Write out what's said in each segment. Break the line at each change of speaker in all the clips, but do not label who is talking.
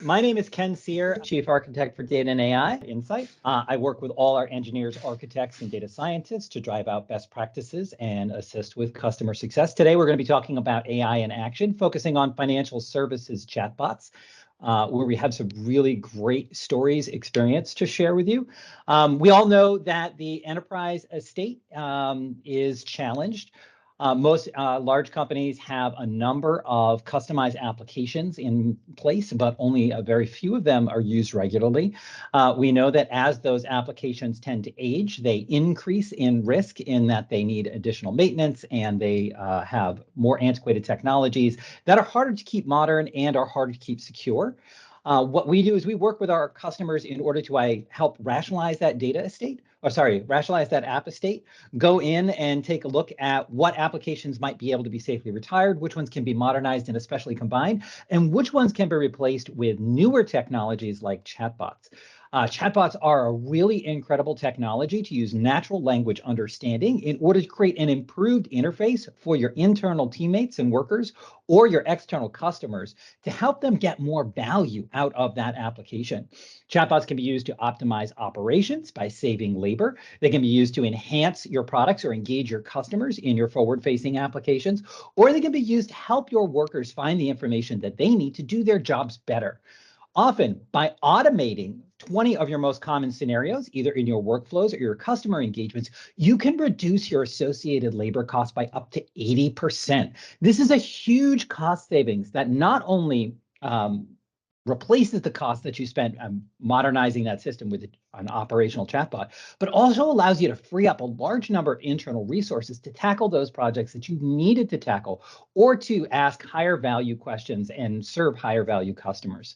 My name is Ken Sear, Chief Architect for Data and AI Insight. I work with all our engineers, architects, and data scientists to drive out best practices and assist with customer success. Today, we're going to be talking about AI in action, focusing on financial services chatbots, where we have some really great stories, experience to share with you. We all know that the enterprise estate is challenged. Most large companies have a number of customized applications in place, but only a very few of them are used regularly. We know that as those applications tend to age, they increase in risk in that they need additional maintenance and they have more antiquated technologies that are harder to keep modern and are harder to keep secure. What we do is we work with our customers in order to help rationalize that data estate, rationalize that app estate, go in and take a look at what applications might be able to be safely retired, which ones can be modernized and especially combined, and which ones can be replaced with newer technologies like chatbots. Chatbots are a really incredible technology to use natural language understanding in order to create an improved interface for your internal teammates and workers or your external customers to help them get more value out of that application. Chatbots can be used to optimize operations by saving labor. They can be used to enhance your products or engage your customers in your forward-facing applications, or they can be used to help your workers find the information that they need to do their jobs better. Often, by automating 20 of your most common scenarios, either in your workflows or your customer engagements, you can reduce your associated labor costs by up to 80%. This is a huge cost savings that not only replaces the cost that you spent modernizing that system with an operational chatbot, but also allows you to free up a large number of internal resources to tackle those projects that you needed to tackle or to ask higher value questions and serve higher value customers.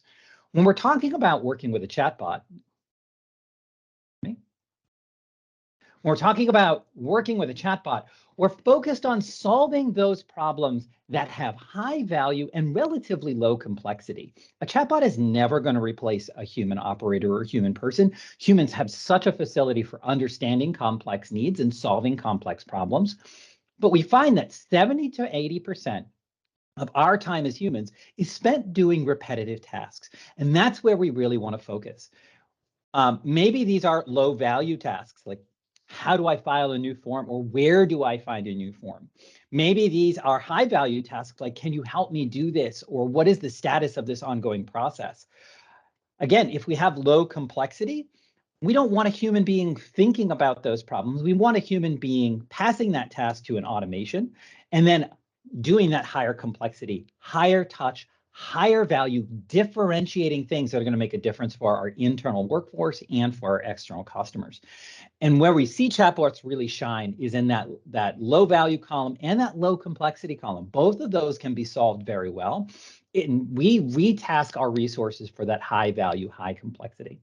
When we're talking about working with a chatbot, we're focused on solving those problems that have high value and relatively low complexity. A chatbot is never going to replace a human operator or a human person. Humans have such a facility for understanding complex needs and solving complex problems. But we find that 70 to 80% of our time as humans is spent doing repetitive tasks. And that's where we really want to focus. Maybe these are low value tasks, like how do I file a new form or where do I find a new form? Maybe these are high value tasks, like can you help me do this? Or what is the status of this ongoing process? Again, if we have low complexity, we don't want a human being thinking about those problems. We want a human being passing that task to an automation and then doing that higher complexity, higher touch, higher value, differentiating things that are going to make a difference for our internal workforce and for our external customers. And where we see chatbots really shine is in that low value column and that low complexity column. Both of those can be solved very well. We retask our resources for that high value, high complexity.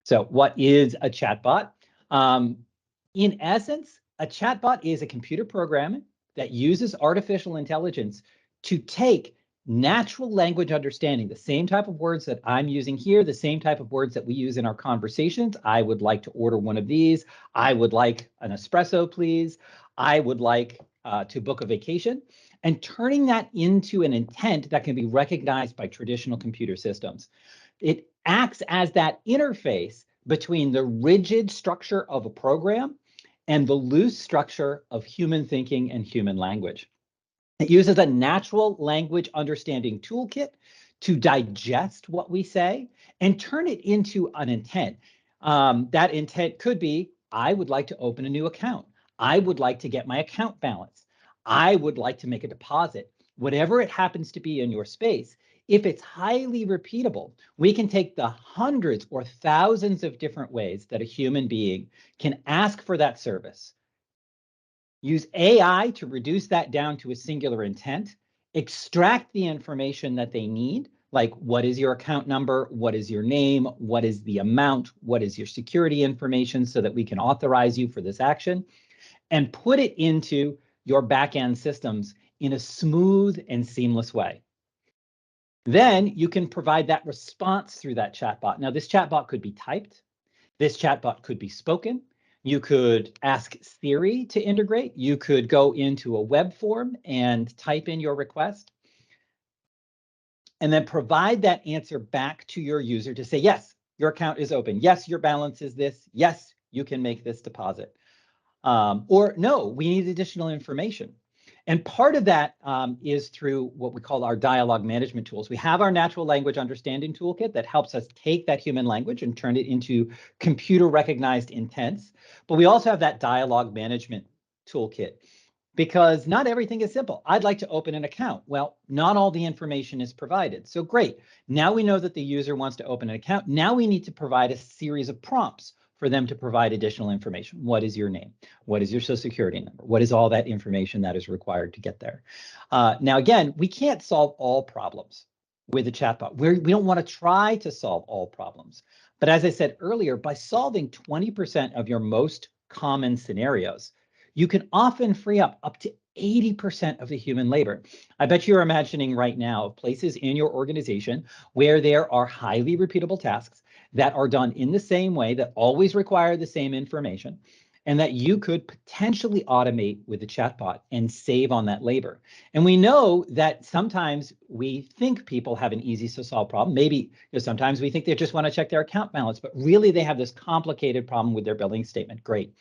So what is a chatbot? In essence, a chatbot is a computer program that uses artificial intelligence to take natural language understanding, the same type of words that I'm using here, the same type of words that we use in our conversations. I would like to order one of these. I would like an espresso, please. I would like to book a vacation. And turning that into an intent that can be recognized by traditional computer systems. It acts as that interface between the rigid structure of a program and the loose structure of human thinking and human language. It uses a natural language understanding toolkit to digest what we say and turn it into an intent. That intent could be, I would like to open a new account. I would like to get my account balance. I would like to make a deposit. Whatever it happens to be in your space, if it's highly repeatable, we can take the hundreds or thousands of different ways that a human being can ask for that service, use AI to reduce that down to a singular intent, extract the information that they need, like what is your account number, what is your name, what is the amount, what is your security information so that we can authorize you for this action, and put it into your backend systems in a smooth and seamless way. Then you can provide that response through that chatbot. Now, this chatbot could be typed. This chatbot could be spoken. You could ask Siri to integrate. You could go into a web form and type in your request. and then provide that answer back to your user to say, yes, your account is open. Yes, your balance is this. Yes, you can make this deposit. Or no, we need additional information. And part of that is through what we call our dialogue management tools. We have our natural language understanding toolkit that helps us take that human language and turn it into computer recognized intents. But we also have that dialogue management toolkit, because not everything is simple. I'd like to open an account. Well, not all the information is provided. So great. Now we know that the user wants to open an account. Now we need to provide a series of prompts for them to provide additional information. What is your name? What is your social security number? What is all that information that is required to get there? Now, again, we can't solve all problems with a chatbot. We don't want to try to solve all problems. But as I said earlier, by solving 20% of your most common scenarios, you can often free up to 80% of the human labor. I bet you're imagining right now places in your organization where there are highly repeatable tasks that are done in the same way, that always require the same information, and that you could potentially automate with a chatbot and save on that labor. And we know that sometimes we think people have an easy to solve problem. Maybe sometimes we think they just want to check their account balance, but really they have this complicated problem with their billing statement. Great.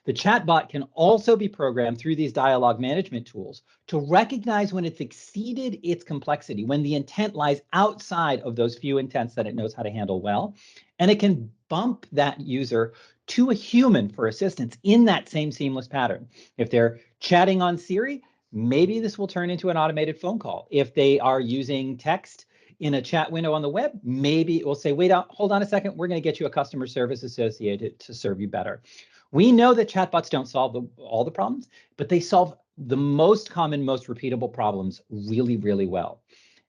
The chatbot can also be programmed through these dialogue management tools to recognize when it's exceeded its complexity, when the intent lies outside of those few intents that it knows how to handle well. And it can bump that user to a human for assistance in that same seamless pattern. If they're chatting on Siri, maybe this will turn into an automated phone call. If they are using text in a chat window on the web, maybe it will say, wait, hold on a second, we're going to get you a customer service associate to serve you better. We know that chatbots don't solve all the problems, but they solve the most common, most repeatable problems really, really well.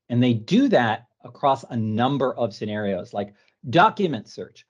And they do that across a number of scenarios, like document search.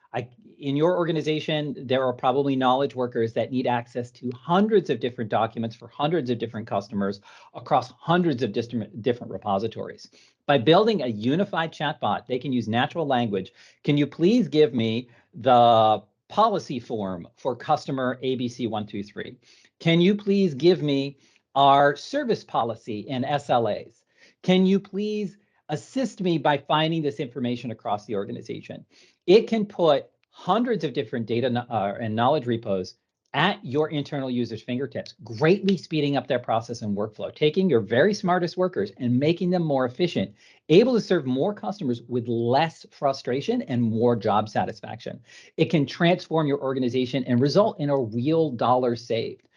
In your organization, there are probably knowledge workers that need access to hundreds of different documents for hundreds of different customers across hundreds of different repositories. By building a unified chatbot, they can use natural language. Can you please give me the policy form for customer ABC123? Can you please give me our service policy and SLAs? Can you please assist me by finding this information across the organization? It can put hundreds of different data and knowledge repos at your internal users' fingertips, greatly speeding up their process and workflow, taking your very smartest workers and making them more efficient, able to serve more customers with less frustration and more job satisfaction. It can transform your organization and result in a real dollar saved.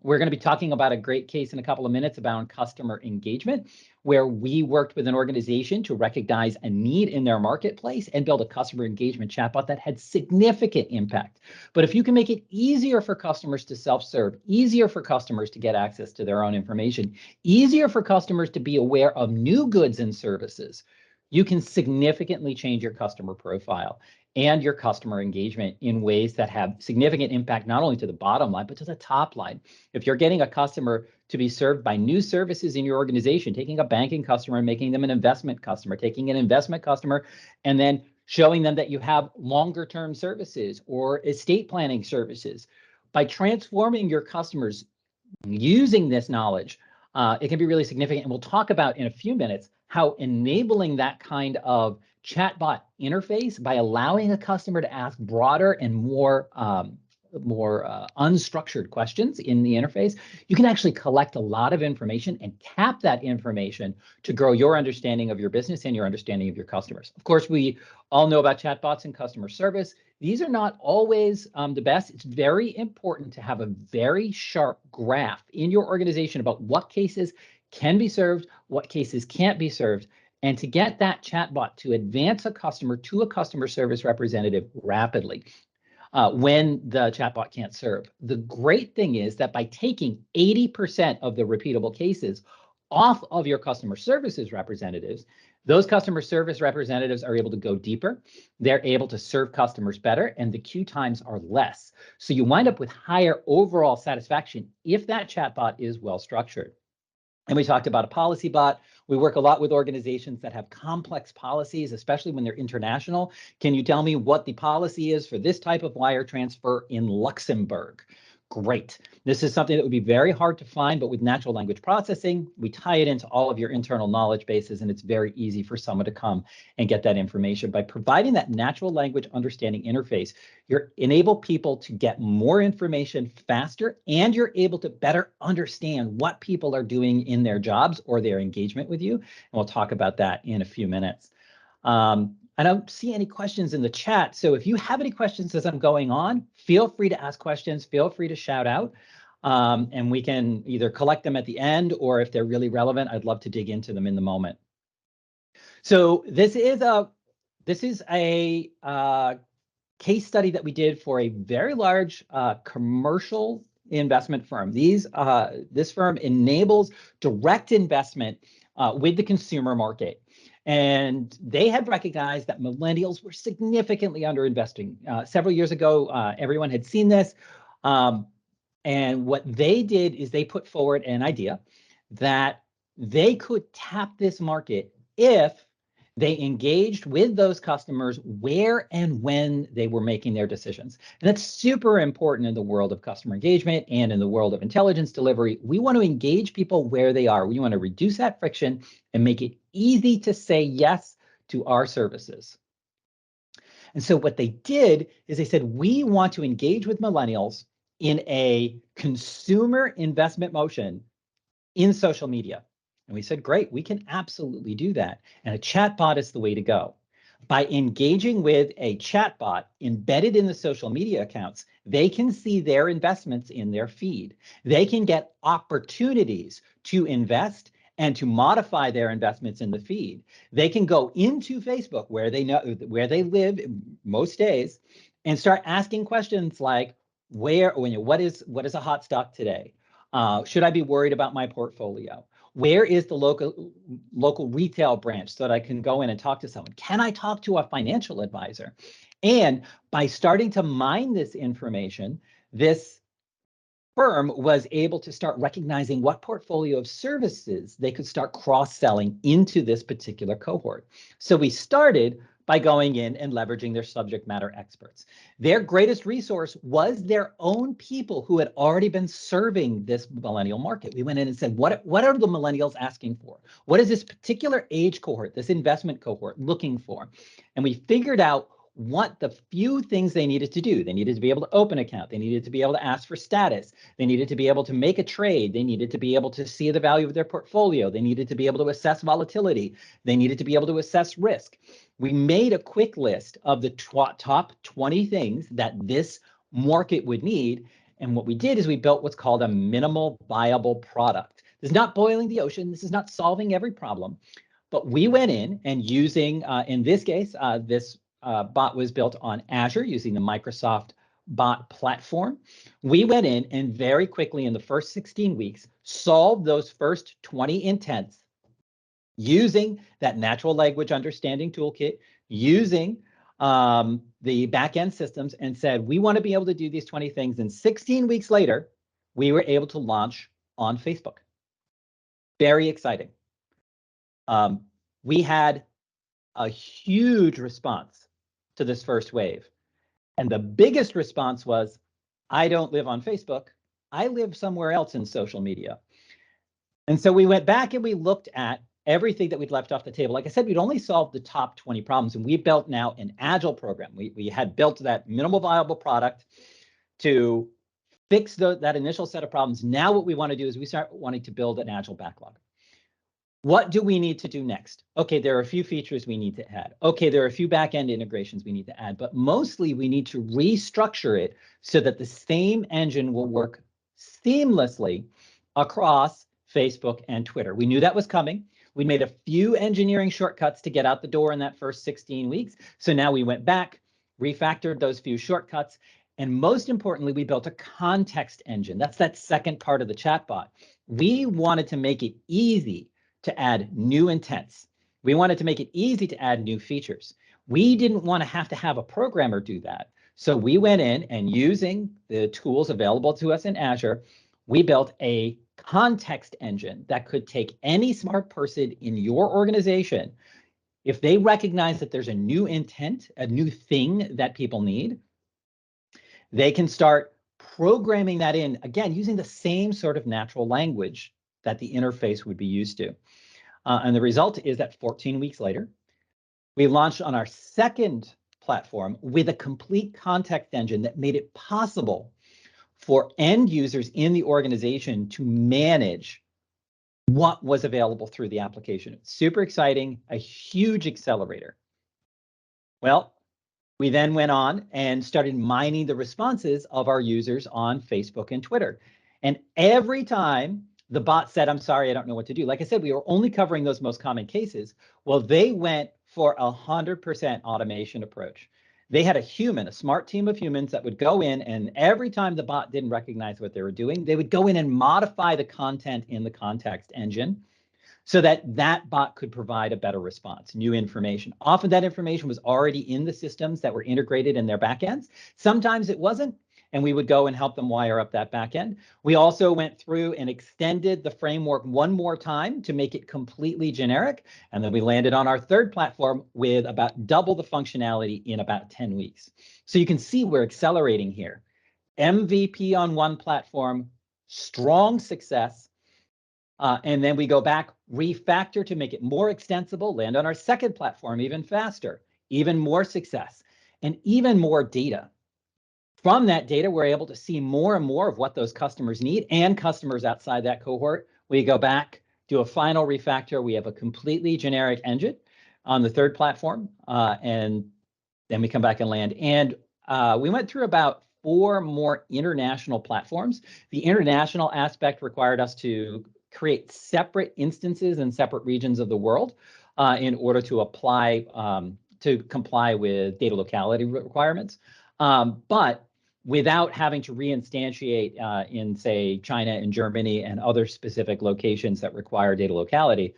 We're going to be talking about a great case in a couple of minutes about customer engagement, where we worked with an organization to recognize a need in their marketplace and build a customer engagement chatbot that had significant impact. But if you can make it easier for customers to self-serve, easier for customers to get access to their own information, easier for customers to be aware of new goods and services, you can significantly change your customer profile and your customer engagement in ways that have significant impact, not only to the bottom line, but to the top line. If you're getting a customer to be served by new services in your organization, taking a banking customer and making them an investment customer, taking an investment customer and then showing them that you have longer term services or estate planning services, by transforming your customers using this knowledge, it can be really significant. And we'll talk about in a few minutes how enabling that kind of chatbot interface by allowing a customer to ask broader and more unstructured questions in the interface, you can actually collect a lot of information and tap that information to grow your understanding of your business and your understanding of your customers. Of course, we all know about chatbots and customer service. These are not always the best. It's very important to have a very sharp graph in your organization about what cases can be served, what cases can't be served, and to get that chatbot to advance a customer to a customer service representative rapidly when the chatbot can't serve. The great thing is that by taking 80% of the repeatable cases off of your customer services representatives, those customer service representatives are able to go deeper, they're able to serve customers better, and the queue times are less. So you wind up with higher overall satisfaction if that chatbot is well structured. And we talked about a policy bot. We work a lot with organizations that have complex policies, especially when they're international. Can you tell me what the policy is for this type of wire transfer in Luxembourg? Great. This is something that would be very hard to find, but with natural language processing, we tie it into all of your internal knowledge bases, and it's very easy for someone to come and get that information. By providing that natural language understanding interface, you're enable people to get more information faster, and you're able to better understand what people are doing in their jobs or their engagement with you. And we'll talk about that in a few minutes. I don't see any questions in the chat. So if you have any questions as I'm going on, feel free to ask questions, feel free to shout out, and we can either collect them at the end, or if they're really relevant, I'd love to dig into them in the moment. So this is a case study that we did for a very large commercial investment firm. This firm enables direct investment with the consumer market. And they had recognized that millennials were significantly underinvesting. Several years ago, everyone had seen this. And what they did is they put forward an idea that they could tap this market if they engaged with those customers where and when they were making their decisions. And that's super important in the world of customer engagement and in the world of intelligence delivery. We want to engage people where they are. We want to reduce that friction and make it easy to say yes to our services. And so what they did is they said, we want to engage with millennials in a consumer investment motion in social media. And we said, great, we can absolutely do that. And a chatbot is the way to go. By engaging with a chatbot embedded in the social media accounts, they can see their investments in their feed. They can get opportunities to invest and to modify their investments in the feed. They can go into Facebook, where they live most days, and start asking questions like, what is a hot stock today? Should I be worried about my portfolio? Where is the local retail branch so that I can go in and talk to someone? Can I talk to a financial advisor? And by starting to mine this information, this firm was able to start recognizing what portfolio of services they could start cross-selling into this particular cohort. So we started by going in and leveraging their subject matter experts. Their greatest resource was their own people who had already been serving this millennial market. We went in and said, what are the millennials asking for? What is this particular age cohort, this investment cohort looking for? And we figured out what the few things they needed to do. They needed to be able to open an account. They needed to be able to ask for status. They needed to be able to make a trade. They needed to be able to see the value of their portfolio. They needed to be able to assess volatility. They needed to be able to assess risk. We made a quick list of the top 20 things that this market would need. And what we did is we built what's called a minimal viable product. This is not boiling the ocean. This is not solving every problem. But we went in and using, in this case, this bot was built on Azure using the Microsoft bot platform. We went in and very quickly in the first 16 weeks solved those first 20 intents using that natural language understanding toolkit, using the back-end systems, and said, we want to be able to do these 20 things. And 16 weeks later, we were able to launch on Facebook. Very exciting. We had a huge response to this first wave. And the biggest response was, I don't live on Facebook. I live somewhere else in social media. And so we went back and we looked at everything that we'd left off the table. Like I said, we'd only solved the top 20 problems, and we built now an Agile program. We had built that minimal viable product to fix that initial set of problems. Now what we want to do is we start wanting to build an Agile backlog. What do we need to do next? Okay, there are a few features we need to add. Okay, there are a few back-end integrations we need to add, but mostly we need to restructure it so that the same engine will work seamlessly across Facebook and Twitter. We knew that was coming. We made a few engineering shortcuts to get out the door in that first 16 weeks. So now we went back, refactored those few shortcuts, and most importantly, we built a context engine. That's that second part of the chatbot. We wanted to make it easy to add new intents. We wanted to make it easy to add new features. We didn't want to have a programmer do that. So we went in and using the tools available to us in Azure, we built a context engine that could take any smart person in your organization. If they recognize that there's a new intent, a new thing that people need, they can start programming that in, again, using the same sort of natural language that the interface would be used to. And the result is that 14 weeks later, we launched on our second platform with a complete context engine that made it possible for end users in the organization to manage what was available through the application. It's super exciting, a huge accelerator. Well, we then went on and started mining the responses of our users on Facebook and Twitter. And every time the bot said, I'm sorry, I don't know what to do. Like I said, we were only covering those most common cases. Well, they went for 100% automation approach. They had a smart team of humans that would go in, and every time the bot didn't recognize what they were doing, they would go in and modify the content in the context engine so that that bot could provide a better response, new information. Often that information was already in the systems that were integrated in their backends. Sometimes it wasn't, and we would go and help them wire up that backend. We also went through and extended the framework one more time to make it completely generic. And then we landed on our third platform with about double the functionality in about 10 weeks. So you can see we're accelerating here. MVP on one platform, strong success. And then we go back, refactor to make it more extensible, land on our second platform even faster, even more success, and even more data. From that data, we're able to see more and more of what those customers need and customers outside that cohort. We go back, do a final refactor. We have a completely generic engine on the third platform, and then we come back and land. And we went through about 4 more international platforms. The international aspect required us to create separate instances in separate regions of the world in order to apply to comply with data locality requirements, but without having to reinstantiate in, say, China and Germany and other specific locations that require data locality.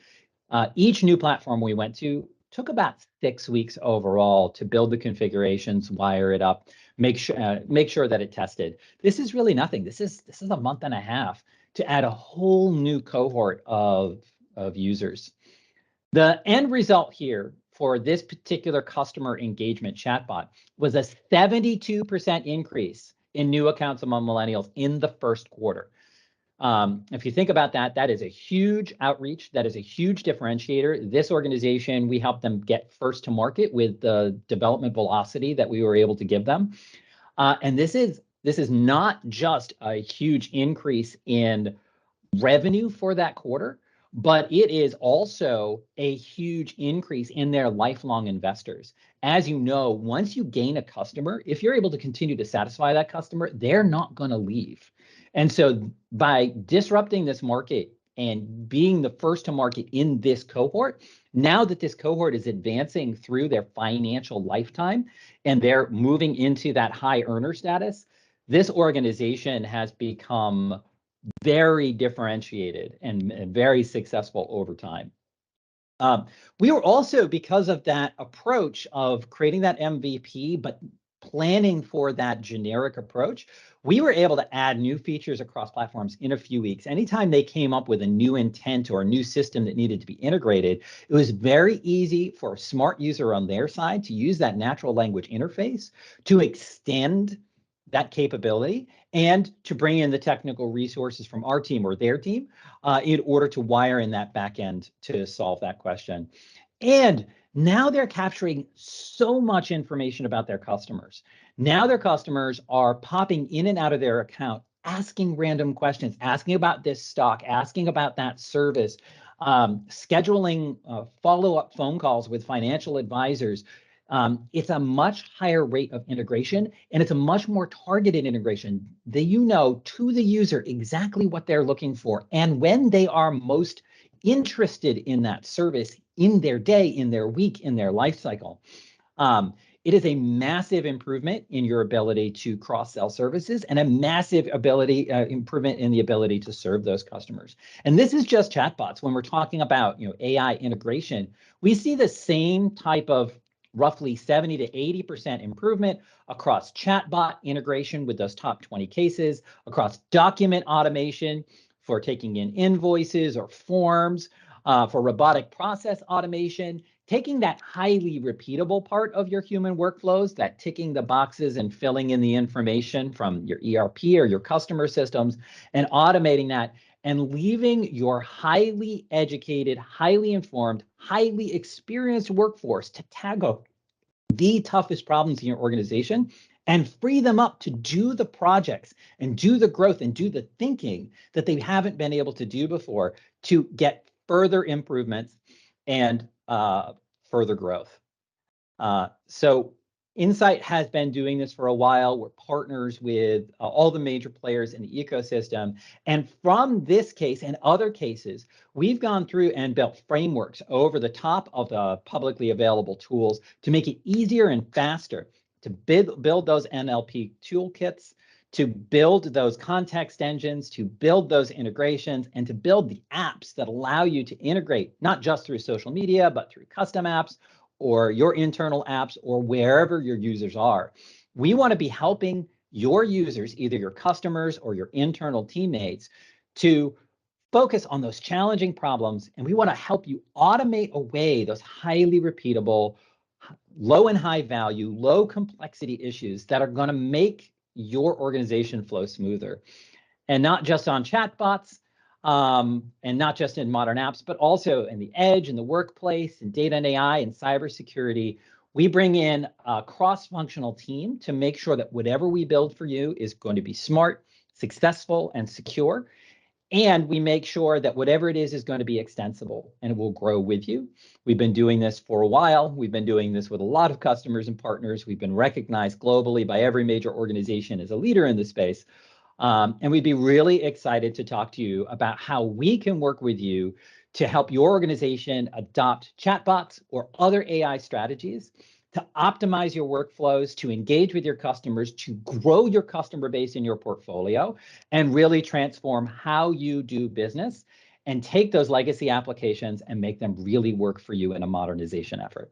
Each new platform we went to took about 6 weeks overall to build the configurations, wire it up, make sure that it tested. This is really nothing. This is a month and a half to add a whole new cohort of users. The end result here for this particular customer engagement chatbot was a 72% increase in new accounts among millennials in the first quarter. If you think about that, that is a huge outreach. That is a huge differentiator. This organization, we helped them get first to market with the development velocity that we were able to give them. And this is not just a huge increase in revenue for that quarter, but it is also a huge increase in their lifelong investors. As you know, once you gain a customer, if you're able to continue to satisfy that customer, they're not going to leave. And so by disrupting this market and being the first to market in this cohort, now that this cohort is advancing through their financial lifetime and they're moving into that high earner status, this organization has become very differentiated and very successful over time. We were also, because of that approach of creating that MVP, but planning for that generic approach, we were able to add new features across platforms in a few weeks. Anytime they came up with a new intent or a new system that needed to be integrated, it was very easy for a smart user on their side to use that natural language interface to extend that capability and to bring in the technical resources from our team or their team in order to wire in that back end to solve that question. And now they're capturing so much information about their customers. Now their customers are popping in and out of their account, asking random questions, asking about this stock, asking about that service, scheduling follow-up phone calls with financial advisors. It's a much higher rate of integration, and it's a much more targeted integration. You know to the user exactly what they're looking for and when they are most interested in that service in their day, in their week, in their life cycle. It is a massive improvement in your ability to cross-sell services and a massive improvement in the ability to serve those customers. And this is just chatbots. When we're talking about AI integration, we see the same type of roughly 70 to 80% improvement across chatbot integration with those top 20 cases, across document automation for taking in invoices or forms, for robotic process automation, taking that highly repeatable part of your human workflows, that ticking the boxes and filling in the information from your ERP or your customer systems, and automating that, and leaving your highly educated, highly informed, highly experienced workforce to tackle the toughest problems in your organization and free them up to do the projects and do the growth and do the thinking that they haven't been able to do before to get further improvements and further growth. So Insight has been doing this for a while. We're partners with all the major players in the ecosystem. And from this case and other cases, we've gone through and built frameworks over the top of the publicly available tools to make it easier and faster to build those NLP toolkits, to build those context engines, to build those integrations, and to build the apps that allow you to integrate not just through social media, but through custom apps or your internal apps or wherever your users are. We want to be helping your users, either your customers or your internal teammates, to focus on those challenging problems. And we want to help you automate away those highly repeatable, low and high value, low complexity issues that are going to make your organization flow smoother. And not just on chatbots, and not just in modern apps, but also in the edge, in the workplace, in data and AI, and cybersecurity. We bring in a cross-functional team to make sure that whatever we build for you is going to be smart, successful, and secure. And we make sure that whatever it is going to be extensible and it will grow with you. We've been doing this for a while. We've been doing this with a lot of customers and partners. We've been recognized globally by every major organization as a leader in the space. And we'd be really excited to talk to you about how we can work with you to help your organization adopt chatbots or other AI strategies to optimize your workflows, to engage with your customers, to grow your customer base in your portfolio, and really transform how you do business and take those legacy applications and make them really work for you in a modernization effort.